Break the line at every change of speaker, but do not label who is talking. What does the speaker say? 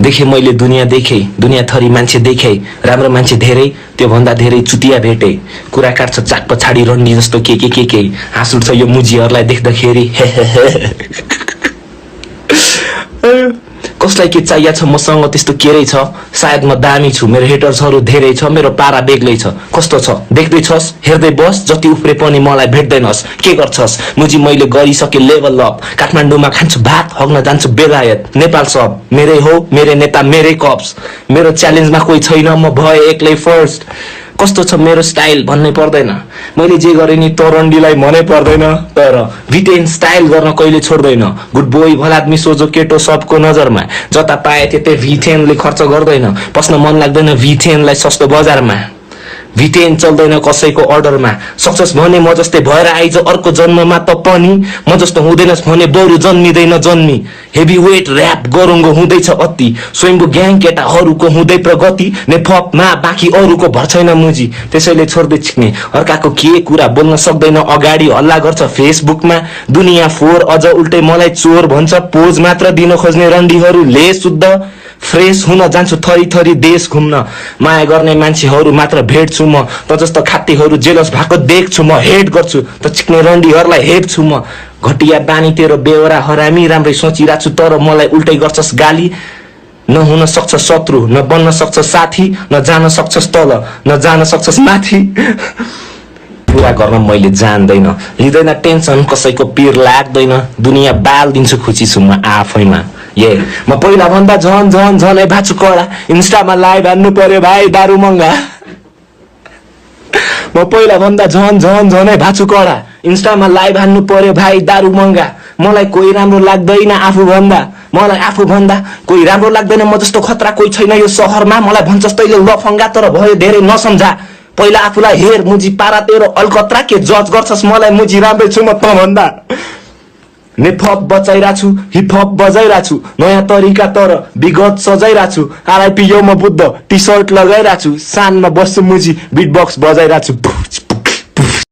देखे मैले दुनियाँ देखे दुनियाँ थरी मान्छे देखे राम्रो मान्छे धेरै त्यो भन्दा धेरै चुतिया भेटे कुरा काट्छ चाक पछाडी रन्डी जस्तो के हाँस उठ्छ यो मुजीहरूलाई देख्दाखेरि कसलाई के चाहिएको छ मसँग त्यस्तो केरै छ सायद म दामी छु मेरो हेटर्सहरू धेरै छ मेरो पारा बेग्लै छ कस्तो छ देख्दै छस् हेर्दै बस जति उफ्रे पनि मलाई भेट्दैनस् के गर्छस् मुजी मैले गरिसके लेभल अप काठमाडौँमा खान्छु भात हग्न जान्छु बेलायत नेपाल सब मेरै हो मेरै नेता मेरै कप्स मेरो च्यालेन्जमा कोही छैन म भए एक्लै फर्स्ट कस्तो छ मेरो स्टाइल भन्नै पर्दैन मैले जे गरे नि तोरण्डीलाई मनै पर्दैन तर भिटेन स्टाइल गर्न कहिले छोड्दैन गुड बोय भलादमी सोझो केटो सबको नजरमा जता पाए त्यतै भिटेनले खर्च गर्दैन पस्न मन लाग्दैन भिटेनलाई सस्तो बजारमा भिटेन चल्दैन कसैको अर्डरमा सक्सेस भने म जस्तै भएर आइज अर्को जन्ममा त पनि म जस्तो हुँदैनस् भने बरु जन्मिँदैन जन्मी हेभी वेट र्याप गरुङ्गो हुँदैछ अति स्वयम्भू ग्याङ केटाहरूको हुँदै प्रगति नेपमा बाँकी अरूको भर छैन मुजी त्यसैले छोड्दै छिक्ने अर्काको के कुरा बोल्न सक्दैन अगाडि हल्ला गर्छ फेसबुकमा दुनियाँ फोर अझ उल्टै मलाई चोर भन्छ पोज मात्र दिन खोज्ने रन्डीहरूले शुद्ध फ्रेश हुन जान्छु थरी थरी देश घुम्न माया गर्ने मान्छेहरू मात्र भेट्छु म त जस्तो खातीहरू जेलस भएको देख्छु म हेट गर्छु त चिक्ने रन्डीहरूलाई हेप्छु म घटिया बानी तेरो बेहोरा हरामी राम्रै सोचिरहेको छु तर मलाई उल्टै गर्छस् गाली नहुन सक्छ शत्रु न बन्न सक्छ साथी न जान सक्छस् तल न जान सक्छस् माथि पूरा गर्न मैले जान्दैन लिँदैन टेन्सन कसैको पिर लाग्दैन दुनियाँ बाल दिन्छु खुसी छु म आफैमा म पहिला भन्दा झनै भाछु कडा इन्स्टामा लाइभ हान्नु पर्यो भाइ दारु महँगा म पहिला भन्दा झनै भाछु कडा इन्स्टामा लाइभ हान्नु पर्यो भाइ दारु महँगा मलाई कोही राम्रो लाग्दैन आफू भन्दा कोही राम्रो लाग्दैन म जस्तो खतरा कोही छैन यो सहरमा मलाई भन्छस् तैले लफङ्गा तर भयो धेरै नसम्झा पहिला आफूलाई हेर मुजी पारा तेरो अलकत्रा के जज गर्छस् मलाई मुजी राम्रै छु म त भन्दा नेपहप बचाइरा छु हिपहप बजाइरा छु नयाँ तरिका तर विगत सजाइरा छु आरआइपी यो म बुद्ध टी सर्ट लगाइरा छु सानमा बस्छु मुजी बिट बक्स बजाइरा छु